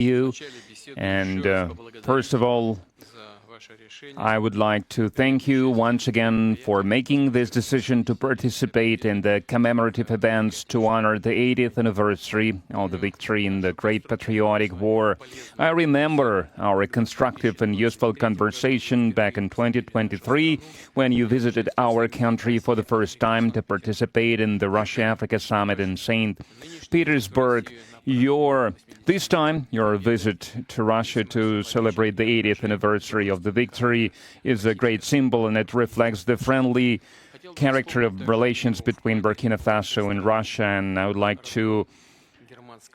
you. And first of all, I would like to thank you once again for making this decision to participate in the commemorative events to honor the 80th anniversary of the victory in the Great Patriotic War. I remember our constructive and useful conversation back in 2023 when you visited our country for the first time to participate in the Russia-Africa Summit in St. Petersburg. This time, your visit to Russia to celebrate the 80th anniversary of the victory is a great symbol, and it reflects the friendly character of relations between Burkina Faso and Russia. And I would like to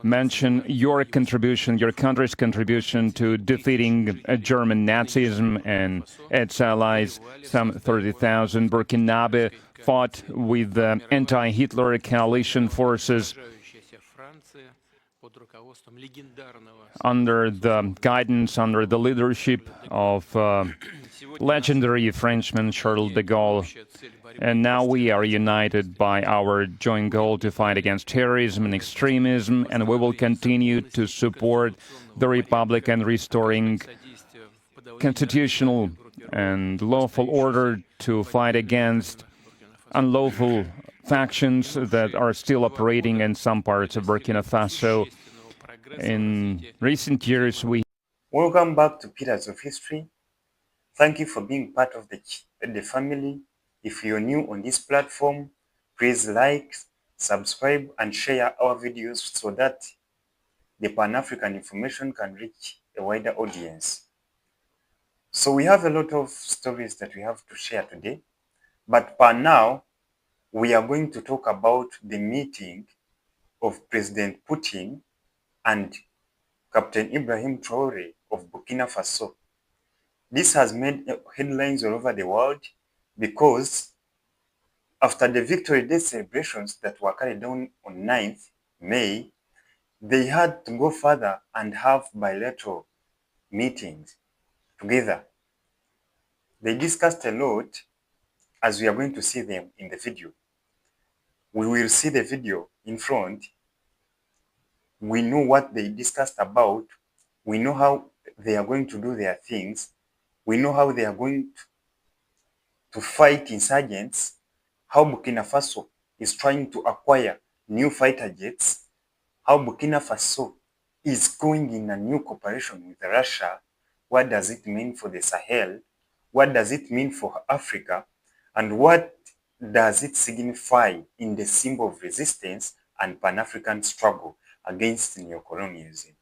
mention your contribution, your country's contribution to defeating German Nazism and its allies. Some 30,000 Burkinabe fought with the anti-Hitler coalition forces under the guidance, under the leadership of legendary Frenchman Charles de Gaulle. And now we are united by our joint goal to fight against terrorism and extremism, and we will continue to support the Republic and restoring constitutional and lawful order, to fight against unlawful factions that are still operating in some parts of Burkina Faso. In recent years, Welcome back to Pillars of History. Thank you for being part of the family. If you're new on this platform, please like, subscribe, and share our videos so that the Pan-African information can reach a wider audience. So we have a lot of stories that we have to share today, but for now, we are going to talk about the meeting of President Putin and Captain Ibrahim Traoré of Burkina Faso. This has made headlines all over the world because after the Victory Day celebrations that were carried on 9th May, they had to go further and have bilateral meetings together. They discussed a lot, as we are going to see them in the video. We will see the video in front. We know what they discussed about. We know how they are going to do their things. We know how they are going to fight insurgents, how Burkina Faso is trying to acquire new fighter jets, how Burkina Faso is going in a new cooperation with Russia. What does it mean for the Sahel? What does it mean for Africa? And what does it signify in the symbol of resistance and Pan-African struggle against neocolonialism?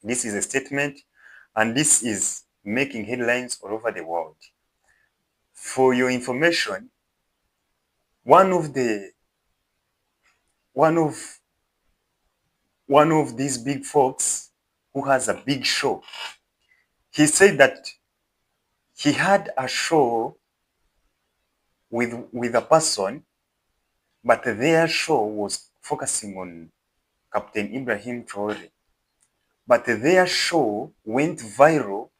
This is a statement, and this is making headlines all over the world. For your information, one of these big folks who has a big show, he said that he had a show with a person, but their show was focusing on Captain Ibrahim Traoré. But their show went viral,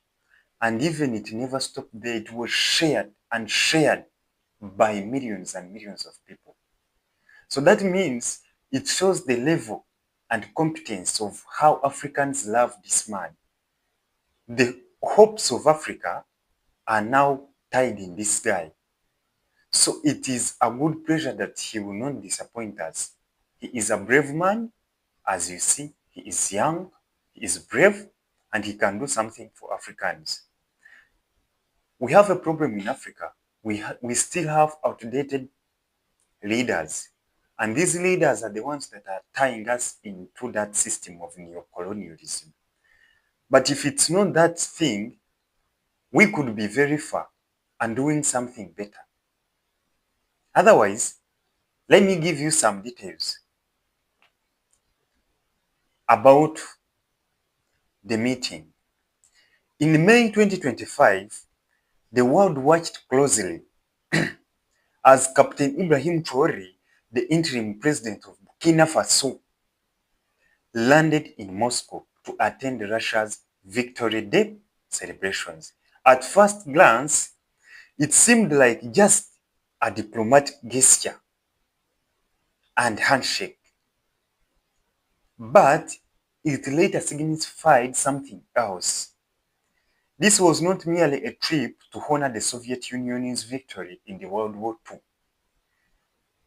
and even it never stopped there. It was shared and shared by millions and millions of people. So that means it shows the level and competence of how Africans love this man. The hopes of Africa are now tied in this guy. So it is a good pleasure that he will not disappoint us. He is a brave man. As you see, he is young, he is brave, and he can do something for Africans. We have a problem in Africa. We still have outdated leaders. And these leaders are the ones that are tying us into that system of neocolonialism. But if it's not that thing, we could be very far and doing something better. Otherwise, let me give you some details about the meeting. In May 2025, the world watched closely as Captain Ibrahim Traoré, the interim president of Burkina Faso, landed in Moscow to attend Russia's Victory Day celebrations. At first glance, it seemed like just a diplomatic gesture and handshake. But it later signified something else. This was not merely a trip to honor the Soviet Union's victory in the World War II.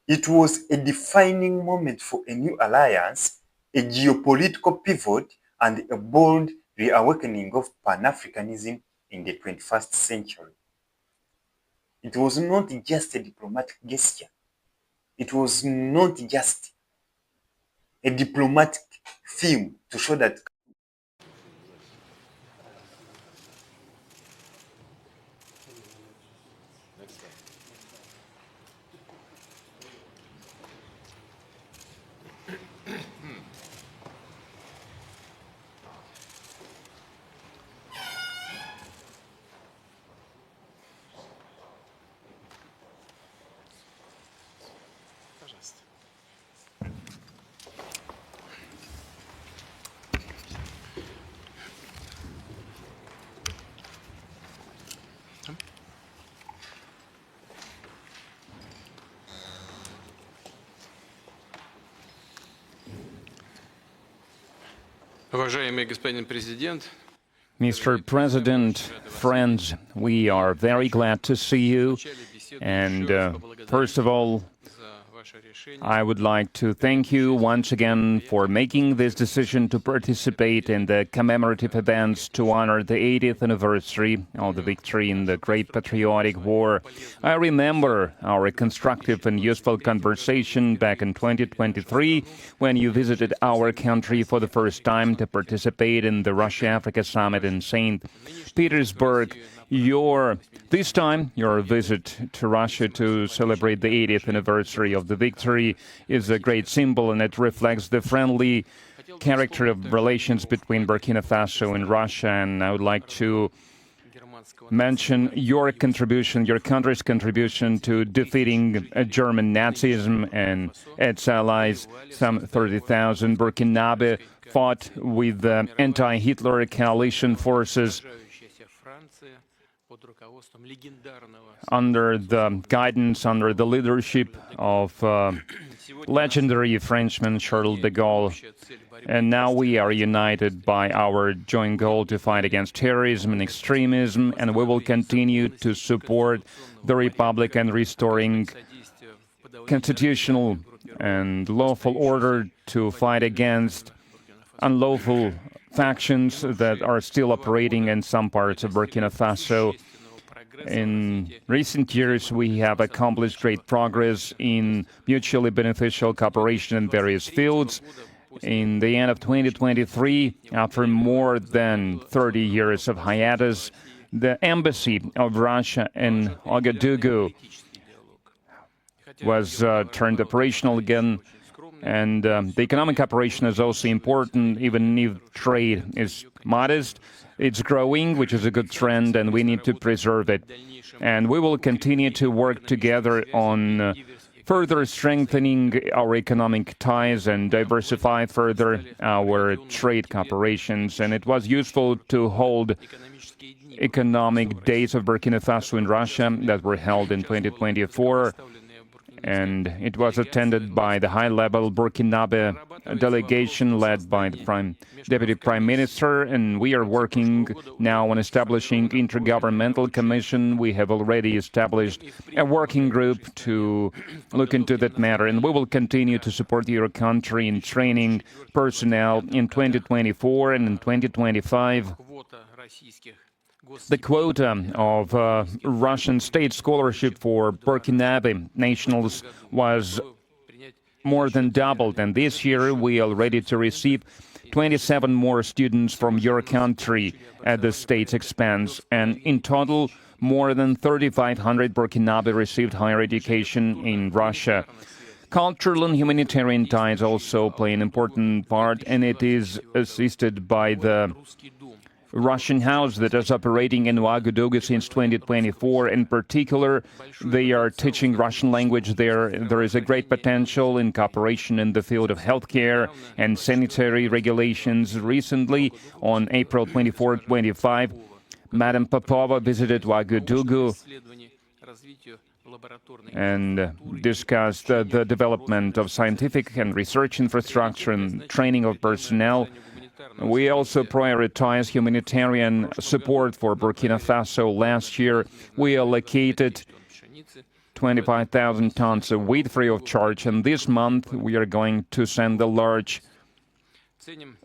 It was a defining moment for a new alliance, a geopolitical pivot, and a bold reawakening of Pan-Africanism in the 21st century. It was not just a diplomatic gesture. It was not just a diplomatic theme to show that Уважаемый господин президент, Mr. President, friends, we are very glad to see you. And first of all, I would like to thank you once again for making this decision to participate in the commemorative events to honor the 80th anniversary of the victory in the Great Patriotic War. I remember our constructive and useful conversation back in 2023 when you visited our country for the first time to participate in the Russia-Africa Summit in St. Petersburg. This time, your visit to Russia to celebrate the 80th anniversary of the victory is a great symbol, and it reflects the friendly character of relations between Burkina Faso and Russia. And I would like to mention your contribution, your country's contribution to defeating German Nazism and its allies. Some 30,000 Burkinabe fought with the anti-Hitler coalition forces under the guidance, under the leadership of legendary Frenchman Charles de Gaulle. And now we are united by our joint goal to fight against terrorism and extremism, and we will continue to support the Republic and restoring constitutional and lawful order, to fight against unlawful factions that are still operating in some parts of Burkina Faso. In recent years, we have accomplished great progress in mutually beneficial cooperation in various fields. In the end of 2023, after more than 30 years of hiatus, the embassy of Russia in Ouagadougou was turned operational again. And the economic operation is also important, even if trade is modest. It's growing, which is a good trend, and we need to preserve it. And we will continue to work together on further strengthening our economic ties and diversify further our trade cooperations. And it was useful to hold economic days of Burkina Faso in Russia that were held in 2024. And it was attended by the high-level Burkinabe delegation led by the Deputy Prime Minister, and we are working now on establishing intergovernmental commission. We have already established a working group to look into that matter, and we will continue to support your country in training personnel in 2024 and in 2025. The quota of Russian state scholarship for Burkinabe nationals was more than doubled, and this year we are ready to receive 27 more students from your country at the state's expense, and in total, more than 3,500 Burkinabe received higher education in Russia. Cultural and humanitarian ties also play an important part, and it is assisted by the Russian house that is operating in Ouagadougou since 2024. In particular, they are teaching Russian language there. There is a great potential in cooperation in the field of healthcare and sanitary regulations. Recently, on April 24-25, Madam Popova visited Ouagadougou and discussed the development of scientific and research infrastructure and training of personnel. We also prioritize humanitarian support for Burkina Faso. Last year, we allocated 25,000 tons of wheat free of charge, and this month we are going to send a large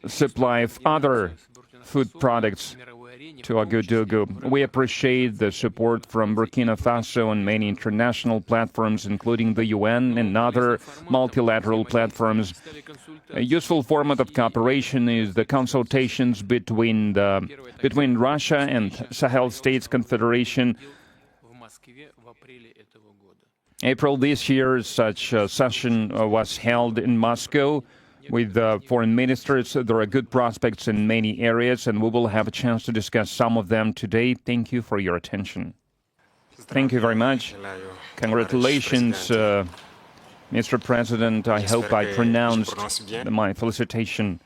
supply of other food products to Ouagadougou. We appreciate the support from Burkina Faso on many international platforms, including the UN and other multilateral platforms. A useful format of cooperation is the consultations between Russia and Sahel States Confederation. April this year, such a session was held in Moscow with foreign ministers. There are good prospects in many areas, and we will have a chance to discuss some of them today. Thank you for your attention. Thank you very much. Congratulations, Mr. President. I hope I pronounced my felicitation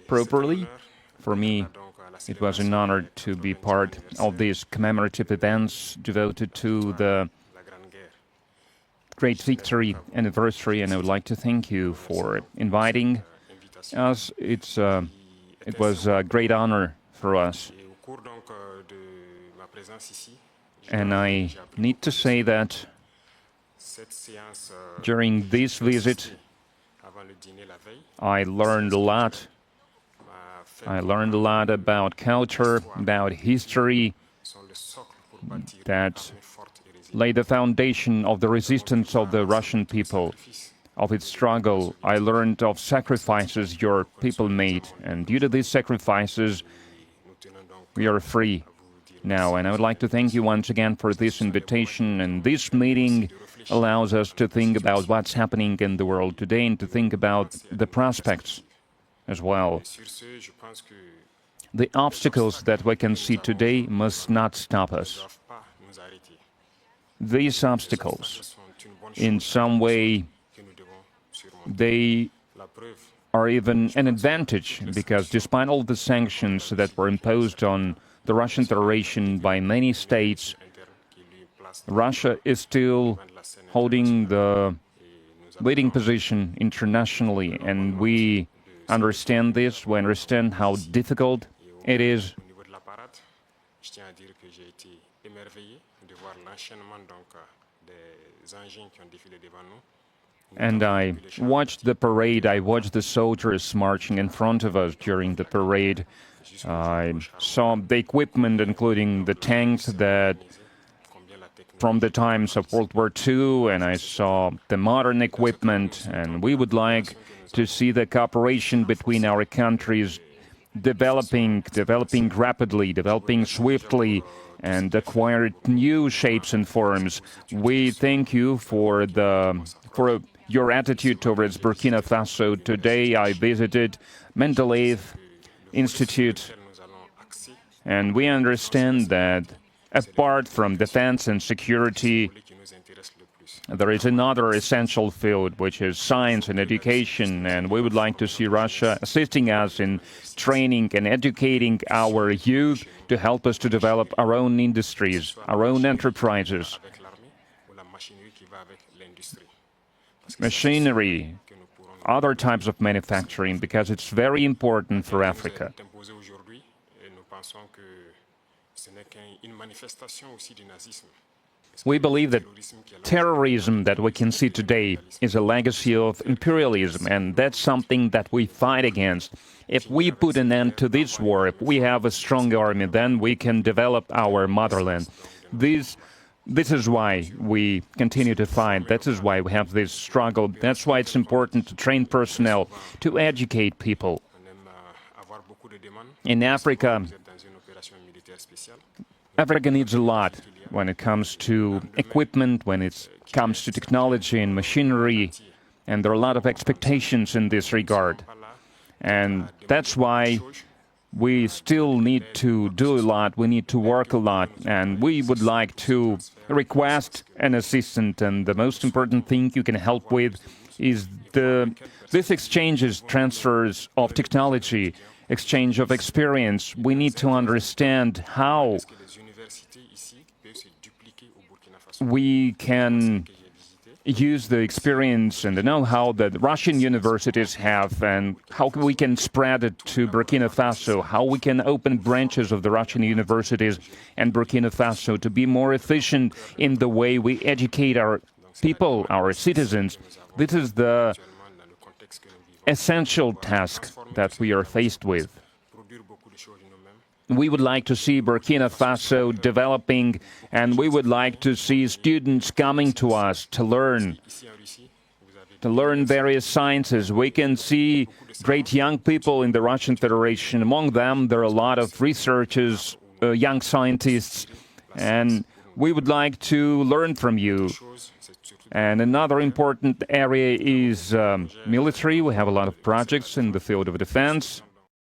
properly. For me, it was an honor to be part of these commemorative events devoted to the great victory anniversary, and I would like to thank you for inviting us. It was a great honor for us. And I need to say that during this visit, I learned a lot. I learned a lot about culture, about history, that lay the foundation of the resistance of the Russian people, of its struggle. I learned of sacrifices your people made, and due to these sacrifices, we are free now. And I would like to thank you once again for this invitation, and this meeting allows us to think about what's happening in the world today and to think about the prospects as well. The obstacles that we can see today must not stop us. These obstacles, in some way, they are even an advantage, because despite all the sanctions that were imposed on the Russian Federation by many states, Russia is still holding the leading position internationally, and we understand this. We understand how difficult it is. And I watched the parade. I watched the soldiers marching in front of us during the parade. I saw the equipment, including the tanks that from the times of World War II, and I saw the modern equipment, and we would like to see the cooperation between our countries developing rapidly, developing swiftly, and acquire new shapes and forms. We thank you for your attitude towards Burkina Faso. Today I visited Mendeleev Institute, and we understand that apart from defense and security, there is another essential field, which is science and education, and we would like to see Russia assisting us in training and educating our youth to help us to develop our own industries, our own enterprises. Machinery, other types of manufacturing, because it's very important for Africa. We believe that terrorism that we can see today is a legacy of imperialism, and that's something that we fight against. If we put an end to this war, if we have a strong army, then we can develop our motherland. This is why we continue to fight. That is why we have this struggle. That's why it's important to train personnel, to educate people. In Africa, Africa needs a lot when it comes to equipment, when it comes to technology and machinery, and there are a lot of expectations in this regard. And that's why we still need to do a lot, we need to work a lot, and we would like to request an assistant, and the most important thing you can help with is this exchanges, transfers of technology, exchange of experience. We need to understand how we can use the experience and the know-how that Russian universities have and how we can spread it to Burkina Faso, how we can open branches of the Russian universities and Burkina Faso to be more efficient in the way we educate our people, our citizens. This is the essential task that we are faced with. We would like to see Burkina Faso developing, and we would like to see students coming to us to learn various sciences. We can see great young people in the Russian Federation. Among them, there are a lot of researchers, young scientists, and we would like to learn from you. And another important area is military. We have a lot of projects in the field of defense.